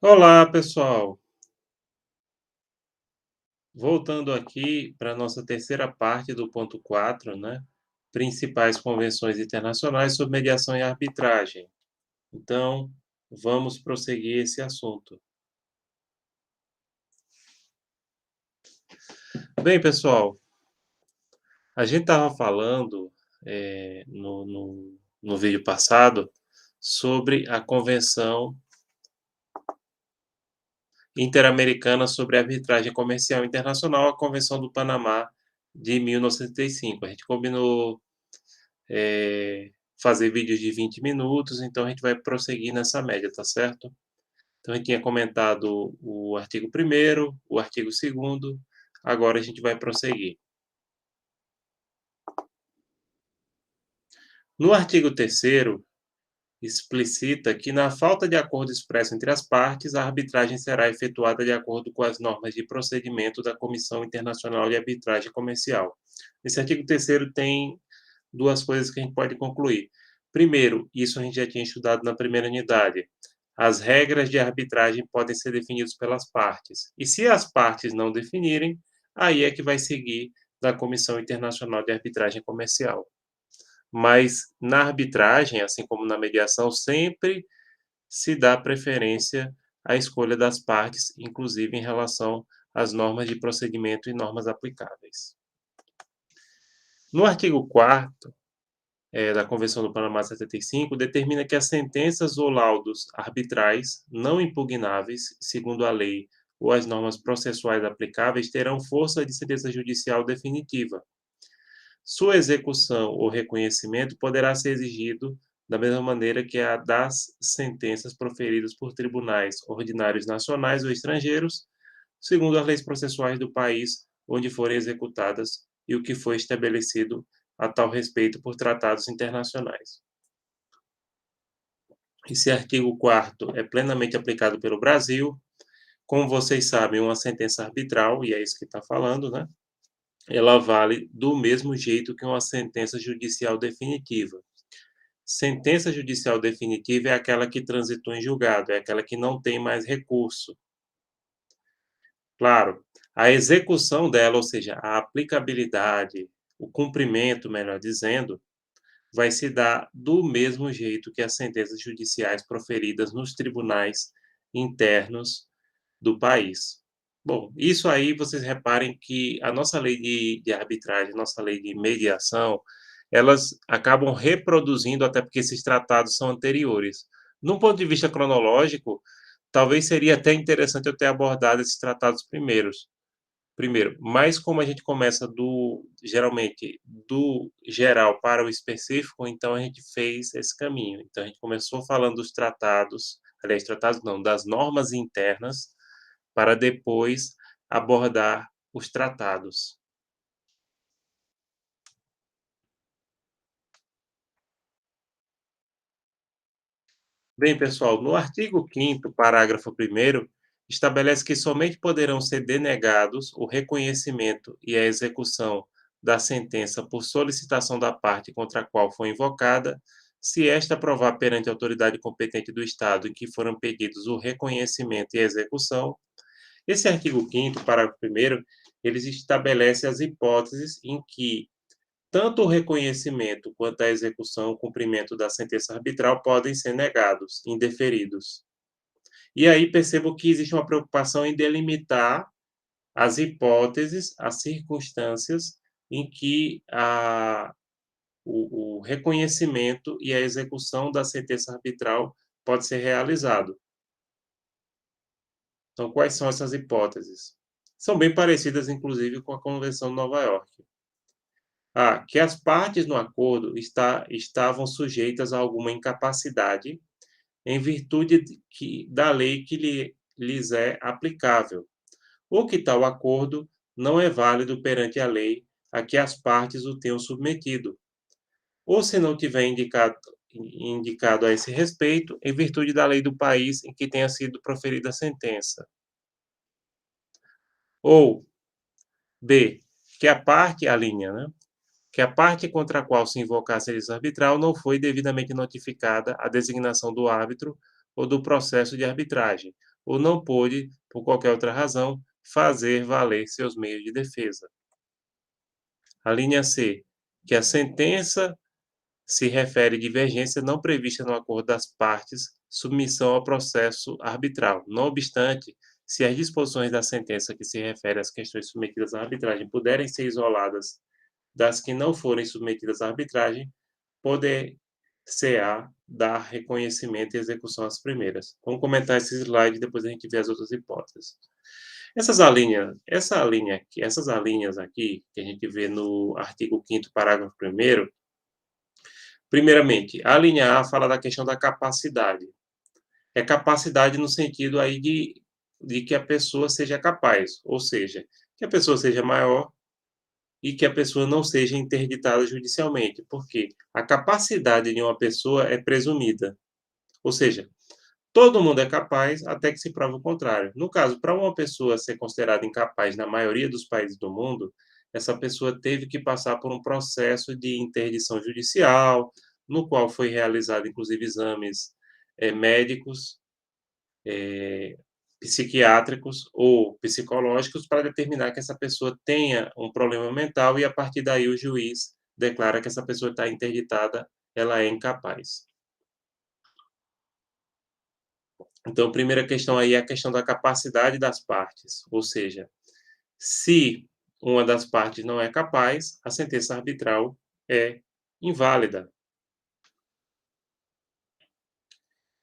Olá, pessoal. Voltando aqui para a nossa terceira parte do ponto 4, né? Principais convenções internacionais sobre mediação e arbitragem. Então, vamos prosseguir esse assunto. Bem, pessoal, a gente estava falando no vídeo passado sobre a Convenção Interamericana sobre Arbitragem Comercial Internacional, a Convenção do Panamá de 1985. A gente combinou fazer vídeos de 20 minutos, então a gente vai prosseguir nessa média, tá certo? Então a gente tinha comentado o artigo 1º, o artigo 2º, agora a gente vai prosseguir. No artigo 3º, explicita que na falta de acordo expresso entre as partes, a arbitragem será efetuada de acordo com as normas de procedimento da Comissão Internacional de Arbitragem Comercial. Esse artigo 3º tem duas coisas que a gente pode concluir. Primeiro, isso a gente já tinha estudado na primeira unidade. As regras de arbitragem podem ser definidas pelas partes. E se as partes não definirem, aí é que vai seguir da Comissão Internacional de Arbitragem Comercial. Mas na arbitragem, assim como na mediação, sempre se dá preferência à escolha das partes, inclusive em relação às normas de procedimento e normas aplicáveis. No artigo 4º, da Convenção do Panamá 75, determina que as sentenças ou laudos arbitrais não impugnáveis, segundo a lei ou as normas processuais aplicáveis, terão força de sentença judicial definitiva. Sua execução ou reconhecimento poderá ser exigido da mesma maneira que a das sentenças proferidas por tribunais ordinários nacionais ou estrangeiros, segundo as leis processuais do país onde forem executadas e o que foi estabelecido a tal respeito por tratados internacionais. Esse artigo 4º é plenamente aplicado pelo Brasil. Como vocês sabem, uma sentença arbitral, e é isso que está falando, né? Ela vale do mesmo jeito que uma sentença judicial definitiva. Sentença judicial definitiva é aquela que transitou em julgado, é aquela que não tem mais recurso. Claro, a execução dela, ou seja, a aplicabilidade, o cumprimento, melhor dizendo, vai se dar do mesmo jeito que as sentenças judiciais proferidas nos tribunais internos do país. Bom, isso aí vocês reparem que a nossa lei de arbitragem, nossa lei de mediação, elas acabam reproduzindo, até porque esses tratados são anteriores. Num ponto de vista cronológico, talvez seria até interessante eu ter abordado esses tratados primeiro, mas como a gente começa geralmente, do geral para o específico, então a gente fez esse caminho. Então a gente começou falando dos tratados, aliás, tratados não, das normas internas, para depois abordar os tratados. Bem, pessoal, no artigo 5º, parágrafo 1º, estabelece que somente poderão ser denegados o reconhecimento e a execução da sentença por solicitação da parte contra a qual foi invocada, se esta provar perante a autoridade competente do Estado em que foram pedidos o reconhecimento e a execução. Esse artigo 5º, parágrafo 1º, eles estabelecem as hipóteses em que tanto o reconhecimento quanto a execução, o cumprimento da sentença arbitral podem ser negados, indeferidos. E aí percebo que existe uma preocupação em delimitar as hipóteses, as circunstâncias em que o reconhecimento e a execução da sentença arbitral pode ser realizado. Então, quais são essas hipóteses? São bem parecidas, inclusive, com a Convenção de Nova York. Que as partes no acordo estavam sujeitas a alguma incapacidade em virtude da lei que lhes é aplicável, ou que tal acordo não é válido perante a lei a que as partes o tenham submetido, ou se não tiver indicado a esse respeito, em virtude da lei do país em que tenha sido proferida a sentença. Ou, B, que a parte, a linha, né? Que a parte contra a qual se invocasse a decisão arbitral não foi devidamente notificada a designação do árbitro ou do processo de arbitragem, ou não pôde, por qualquer outra razão, fazer valer seus meios de defesa. A linha C, que a sentença se refere à divergência não prevista no acordo das partes, submissão ao processo arbitral. Não obstante, se as disposições da sentença que se refere às questões submetidas à arbitragem puderem ser isoladas das que não forem submetidas à arbitragem, poder-se-á dar reconhecimento e execução às primeiras. Vamos comentar esse slide e depois a gente vê as outras hipóteses. Essas alíneas aqui, que a gente vê no artigo 5º, parágrafo 1º, primeiramente, a linha A fala da questão da capacidade. É capacidade no sentido aí de que a pessoa seja capaz, ou seja, que a pessoa seja maior e que a pessoa não seja interditada judicialmente, porque a capacidade de uma pessoa é presumida. Ou seja, todo mundo é capaz até que se prove o contrário. No caso, para uma pessoa ser considerada incapaz na maioria dos países do mundo, essa pessoa teve que passar por um processo de interdição judicial, no qual foi realizado, inclusive, exames médicos, psiquiátricos ou psicológicos para determinar que essa pessoa tenha um problema mental e, a partir daí, o juiz declara que essa pessoa está interditada, ela é incapaz. Então, a primeira questão aí é a questão da capacidade das partes, ou seja, se uma das partes não é capaz, a sentença arbitral é inválida.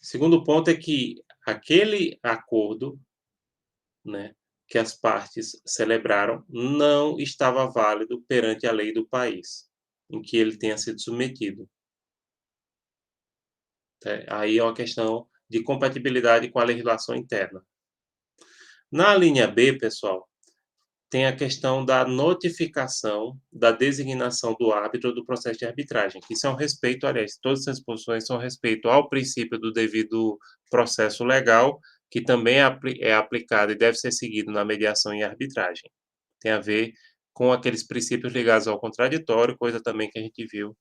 Segundo ponto é que aquele acordo, né, que as partes celebraram não estava válido perante a lei do país em que ele tenha sido submetido. Aí é uma questão de compatibilidade com a legislação interna. Na linha B, pessoal, tem a questão da notificação da designação do árbitro do processo de arbitragem, que são respeito, aliás, todas essas posições são respeito ao princípio do devido processo legal, que também é aplicado e deve ser seguido na mediação e arbitragem. Tem a ver com aqueles princípios ligados ao contraditório, coisa também que a gente viu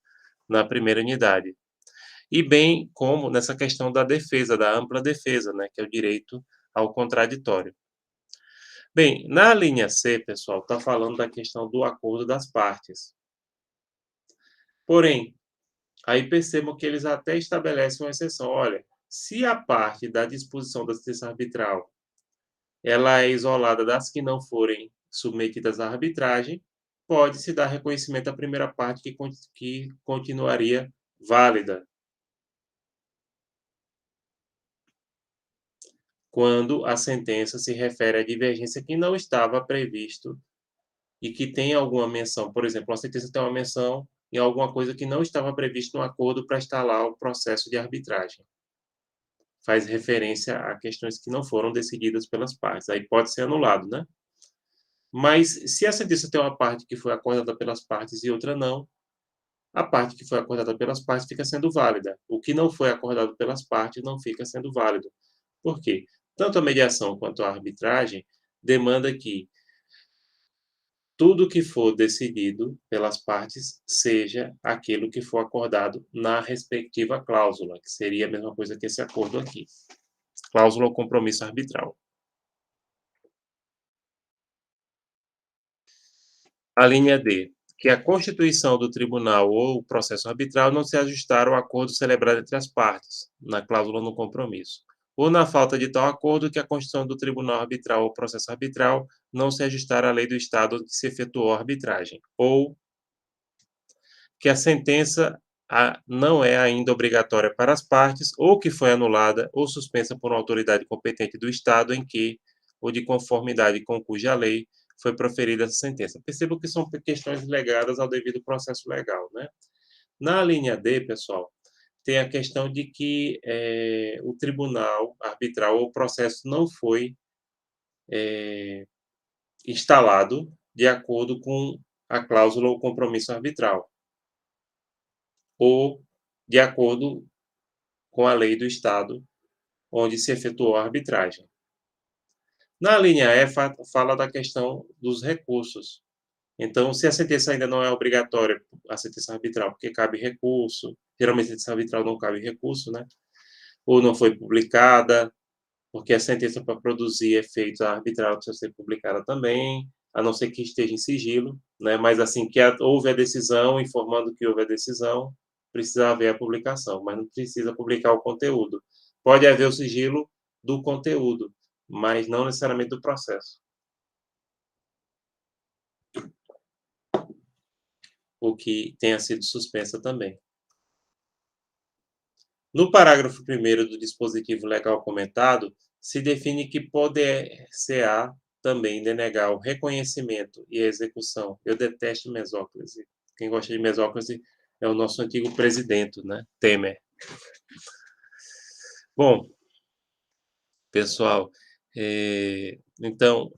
na primeira unidade. E bem como nessa questão da defesa, da ampla defesa, né, que é o direito ao contraditório. Bem, na linha C, pessoal, está falando da questão do acordo das partes. Porém, aí percebam que eles até estabelecem uma exceção. Olha, se a parte da disposição da sentença arbitral ela é isolada das que não forem submetidas à arbitragem, pode-se dar reconhecimento à primeira parte que continuaria válida, quando a sentença se refere à divergência que não estava previsto e que tem alguma menção, por exemplo, a sentença tem uma menção em alguma coisa que não estava previsto no acordo para instalar o processo de arbitragem. Faz referência a questões que não foram decididas pelas partes. Aí pode ser anulado, né? Mas se a sentença tem uma parte que foi acordada pelas partes e outra não, a parte que foi acordada pelas partes fica sendo válida. O que não foi acordado pelas partes não fica sendo válido. Por quê? Tanto a mediação quanto a arbitragem demanda que tudo que for decidido pelas partes seja aquilo que for acordado na respectiva cláusula, que seria a mesma coisa que esse acordo aqui. Cláusula ou compromisso arbitral. A linha D, que a constituição do tribunal ou o processo arbitral não se ajustar ao acordo celebrado entre as partes, na cláusula no compromisso, ou na falta de tal acordo que a constituição do tribunal arbitral ou processo arbitral não se ajustar à lei do estado onde se efetuou a arbitragem, ou que a sentença não é ainda obrigatória para as partes, ou que foi anulada ou suspensa por uma autoridade competente do estado em que, ou de conformidade com cuja lei, foi proferida essa sentença. Percebo que são questões ligadas ao devido processo legal, né? Na linha D, pessoal, tem a questão de que o tribunal arbitral ou o processo não foi instalado de acordo com a cláusula ou compromisso arbitral, ou de acordo com a lei do estado onde se efetuou a arbitragem. Na linha E, fala da questão dos recursos. Então, se a sentença ainda não é obrigatória, a sentença arbitral, porque cabe recurso, geralmente a sentença arbitral não cabe recurso, né? Ou não foi publicada, porque a sentença para produzir efeitos arbitrários precisa ser publicada também, a não ser que esteja em sigilo, né? Mas assim que houve a decisão, informando que houve a decisão, precisa haver a publicação, mas não precisa publicar o conteúdo. Pode haver o sigilo do conteúdo, mas não necessariamente do processo. O que tenha sido suspensa também. No parágrafo 1º do dispositivo legal comentado, se define que poder-se-á também denegar o reconhecimento e a execução. Eu detesto mesóclise. Quem gosta de mesóclise é o nosso antigo presidente, né? Temer. Bom, pessoal, então,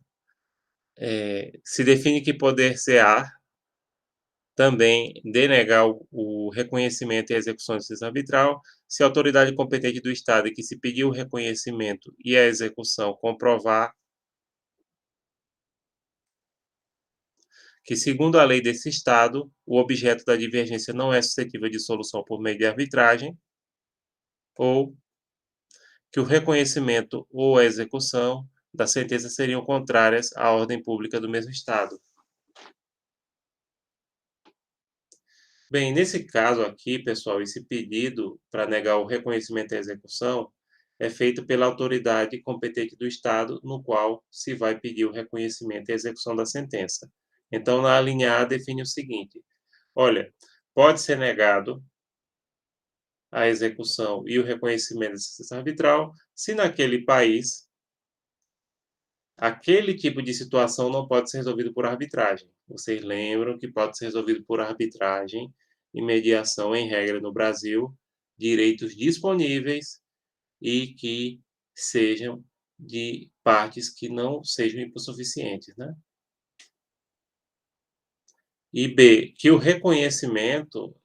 se define que poder-se-á também denegar o reconhecimento e a execução de justiça arbitral, se a autoridade competente do Estado que se pediu o reconhecimento e a execução comprovar que, segundo a lei desse Estado, o objeto da divergência não é suscetível de solução por meio de arbitragem, ou que o reconhecimento ou a execução da sentença seriam contrárias à ordem pública do mesmo Estado. Bem, nesse caso aqui, pessoal, esse pedido para negar o reconhecimento e a execução é feito pela autoridade competente do Estado, no qual se vai pedir o reconhecimento e a execução da sentença. Então, na linha A, define o seguinte: olha, pode ser negado a execução e o reconhecimento da sentença arbitral se naquele país aquele tipo de situação não pode ser resolvido por arbitragem. Vocês lembram que pode ser resolvido por arbitragem e mediação, em regra, no Brasil, direitos disponíveis e que sejam de partes que não sejam hipossuficientes, né? E B, que o reconhecimento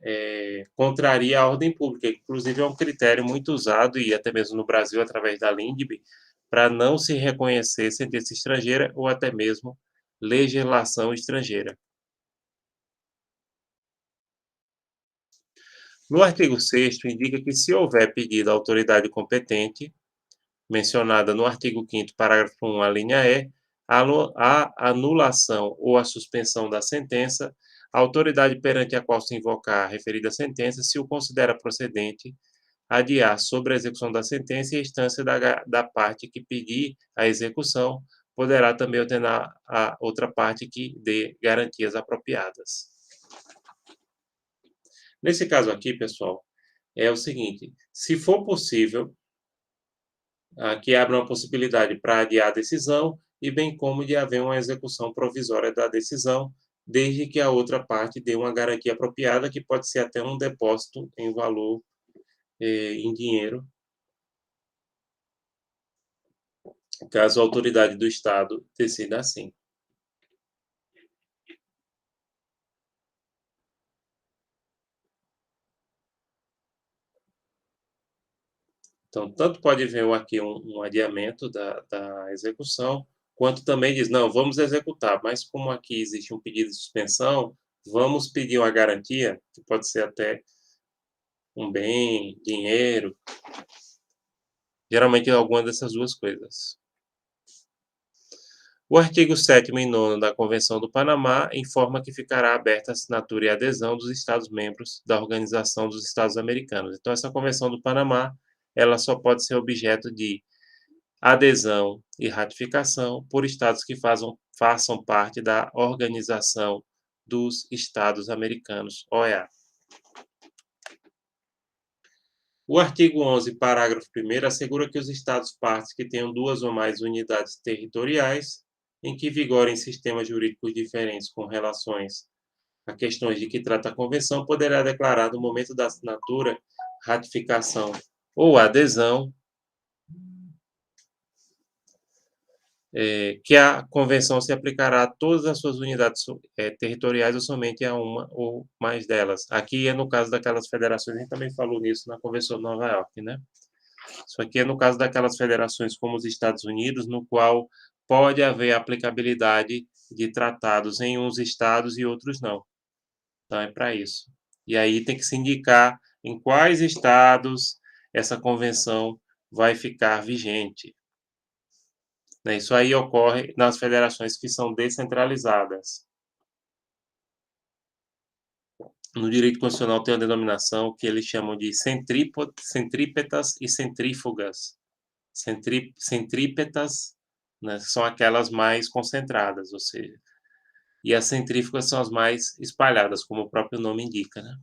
contraria a ordem pública, inclusive é um critério muito usado, e até mesmo no Brasil, através da LINDB, para não se reconhecer sentença estrangeira ou até mesmo legislação estrangeira. No artigo 6º, indica que se houver pedido à autoridade competente, mencionada no artigo 5º, parágrafo 1, a linha E, a anulação ou a suspensão da sentença, a autoridade perante a qual se invocar a referida sentença, se o considera procedente, adiar sobre a execução da sentença e a instância da parte que pedir a execução poderá também ordenar a outra parte que dê garantias apropriadas. Nesse caso aqui, pessoal, é o seguinte: se for possível, que abra uma possibilidade para adiar a decisão e bem como de haver uma execução provisória da decisão, desde que a outra parte dê uma garantia apropriada, que pode ser até um depósito em valor em dinheiro, caso a autoridade do Estado decida assim. Então, tanto pode haver aqui um adiamento da execução, quanto também diz, não, vamos executar, mas como aqui existe um pedido de suspensão, vamos pedir uma garantia, que pode ser até um bem, dinheiro, geralmente alguma dessas duas coisas. O artigo 7º e 9º da Convenção do Panamá informa que ficará aberta a assinatura e adesão dos Estados-membros da Organização dos Estados Americanos. Então, essa Convenção do Panamá, ela só pode ser objeto de adesão e ratificação por estados que façam parte da Organização dos Estados Americanos, OEA. O artigo 11, parágrafo 1º, assegura que os Estados-partes que tenham duas ou mais unidades territoriais, em que vigorem sistemas jurídicos diferentes com relações a questões de que trata a Convenção, poderá declarar no momento da assinatura, ratificação ou adesão que a Convenção se aplicará a todas as suas unidades territoriais ou somente a uma ou mais delas. Aqui é no caso daquelas federações, a gente também falou nisso na Convenção de Nova York, né? Isso aqui é no caso daquelas federações como os Estados Unidos, no qual pode haver aplicabilidade de tratados em uns estados e outros não. Então, é para isso. E aí tem que se indicar em quais estados essa convenção vai ficar vigente. né? Isso aí ocorre nas federações que são descentralizadas. No direito constitucional tem uma denominação que eles chamam de centrípetas e centrífugas. Centrípetas, né, são aquelas mais concentradas, ou seja, e as centrífugas são as mais espalhadas, como o próprio nome indica, né?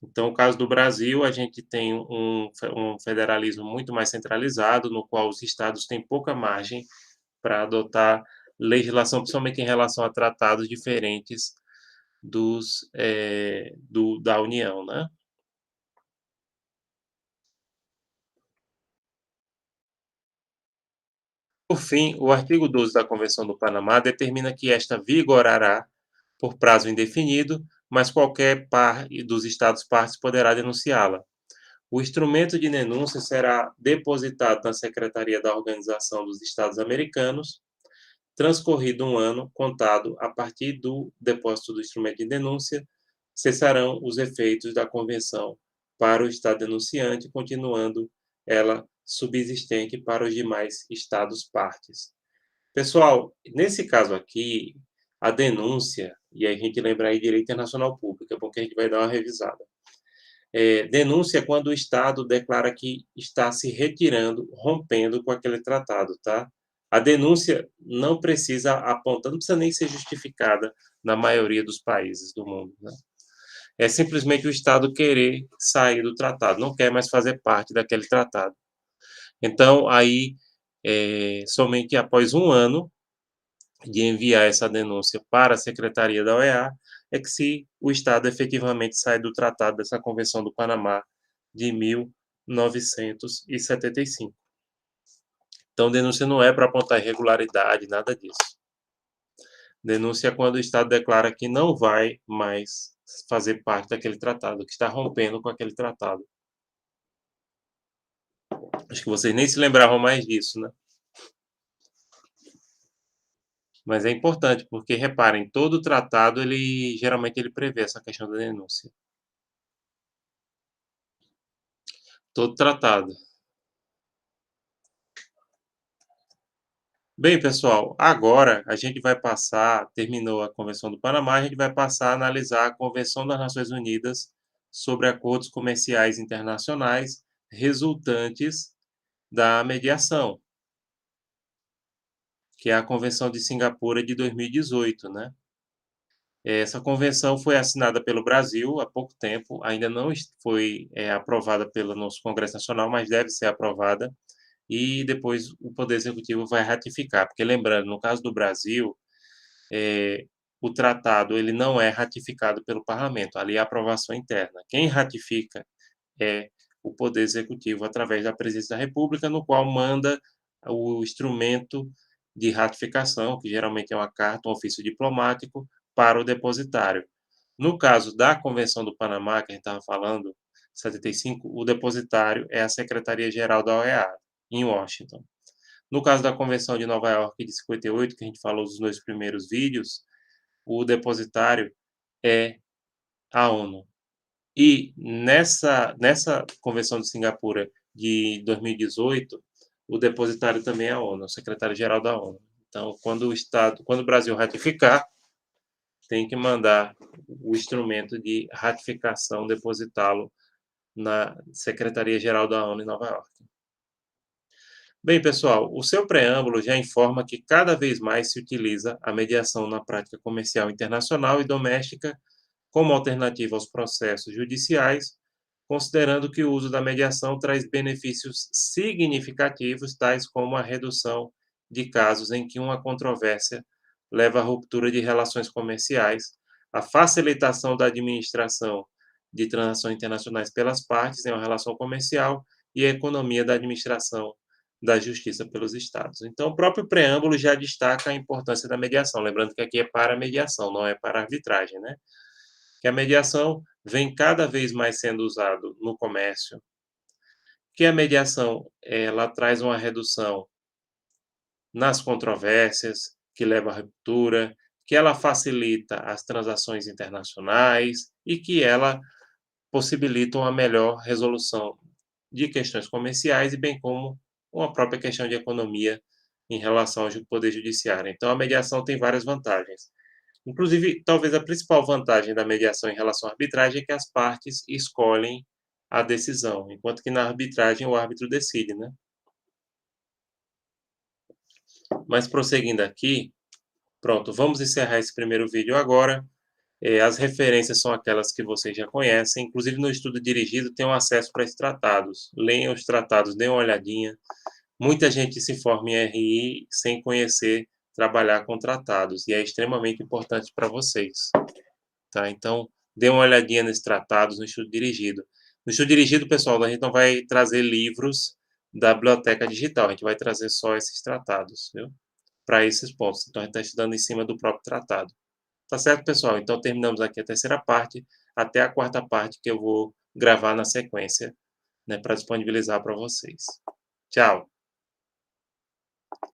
Então, no caso do Brasil, a gente tem um federalismo muito mais centralizado, no qual os estados têm pouca margem para adotar legislação, principalmente em relação a tratados diferentes da União, né? Por fim, o artigo 12 da Convenção do Panamá determina que esta vigorará por prazo indefinido, mas qualquer dos Estados partes poderá denunciá-la. O instrumento de denúncia será depositado na Secretaria da Organização dos Estados Americanos, transcorrido um ano contado a partir do depósito do instrumento de denúncia, cessarão os efeitos da convenção para o Estado denunciante, continuando ela subsistente para os demais Estados partes. Pessoal, nesse caso aqui, a denúncia, e a gente lembra aí direito internacional público, é bom que a gente vai dar uma revisada. Denúncia é quando o Estado declara que está se retirando, rompendo com aquele tratado, tá? A denúncia não precisa apontar, não precisa nem ser justificada na maioria dos países do mundo, né? É simplesmente o Estado querer sair do tratado, não quer mais fazer parte daquele tratado. Então, aí, somente após um ano de enviar essa denúncia para a Secretaria da OEA, é que se o Estado efetivamente sai do tratado dessa Convenção do Panamá de 1975. Então, denúncia não é para apontar irregularidade, nada disso. Denúncia é quando o Estado declara que não vai mais fazer parte daquele tratado, que está rompendo com aquele tratado. Acho que vocês nem se lembravam mais disso, né? Mas é importante, porque reparem, todo tratado, geralmente ele prevê essa questão da denúncia. Todo tratado. Bem, pessoal, agora a gente vai passar, terminou a Convenção do Panamá, a gente vai passar a analisar a Convenção das Nações Unidas sobre acordos comerciais internacionais resultantes da mediação, que é a Convenção de Singapura de 2018, né? Essa convenção foi assinada pelo Brasil há pouco tempo, ainda não foi aprovada pelo nosso Congresso Nacional, mas deve ser aprovada, e depois o Poder Executivo vai ratificar, porque lembrando, no caso do Brasil, o tratado ele não é ratificado pelo parlamento, ali é aprovação interna. Quem ratifica é o Poder Executivo através da Presidência da República, no qual manda o instrumento de ratificação, que geralmente é uma carta, um ofício diplomático, para o depositário. No caso da Convenção do Panamá, que a gente estava falando, 75, o depositário é a Secretaria-Geral da OEA, em Washington. No caso da Convenção de Nova York de 58, que a gente falou nos dois primeiros vídeos, o depositário é a ONU. E nessa Convenção de Singapura de 2018, o depositário também é a ONU, o secretário-geral da ONU. Então, quando o Brasil ratificar, tem que mandar o instrumento de ratificação, depositá-lo na Secretaria-Geral da ONU em Nova York. Bem, pessoal, o seu preâmbulo já informa que cada vez mais se utiliza a mediação na prática comercial internacional e doméstica como alternativa aos processos judiciais, considerando que o uso da mediação traz benefícios significativos, tais como a redução de casos em que uma controvérsia leva à ruptura de relações comerciais, a facilitação da administração de transações internacionais pelas partes em uma relação comercial e a economia da administração da justiça pelos estados. Então, o próprio preâmbulo já destaca a importância da mediação, lembrando que aqui é para mediação, não é para arbitragem, né? Que a mediação vem cada vez mais sendo usado no comércio, que a mediação ela traz uma redução nas controvérsias, que leva à ruptura, que ela facilita as transações internacionais e que ela possibilita uma melhor resolução de questões comerciais e bem como uma própria questão de economia em relação ao poder judiciário. Então, a mediação tem várias vantagens. Inclusive, talvez a principal vantagem da mediação em relação à arbitragem é que as partes escolhem a decisão, enquanto que na arbitragem o árbitro decide, né? Mas prosseguindo aqui, pronto, vamos encerrar esse primeiro vídeo agora. As referências são aquelas que vocês já conhecem, inclusive no estudo dirigido tem um acesso para esses tratados. Leiam os tratados, dêem uma olhadinha. Muita gente se forma em RI sem conhecer trabalhar com tratados, e é extremamente importante para vocês. Tá? Então, dê uma olhadinha nesses tratados no estudo dirigido. No estudo dirigido, pessoal, a gente não vai trazer livros da biblioteca digital, a gente vai trazer só esses tratados, viu? Para esses pontos. Então, a gente está estudando em cima do próprio tratado. Tá certo, pessoal? Então, terminamos aqui a terceira parte, até a quarta parte que eu vou gravar na sequência, né, para disponibilizar para vocês. Tchau!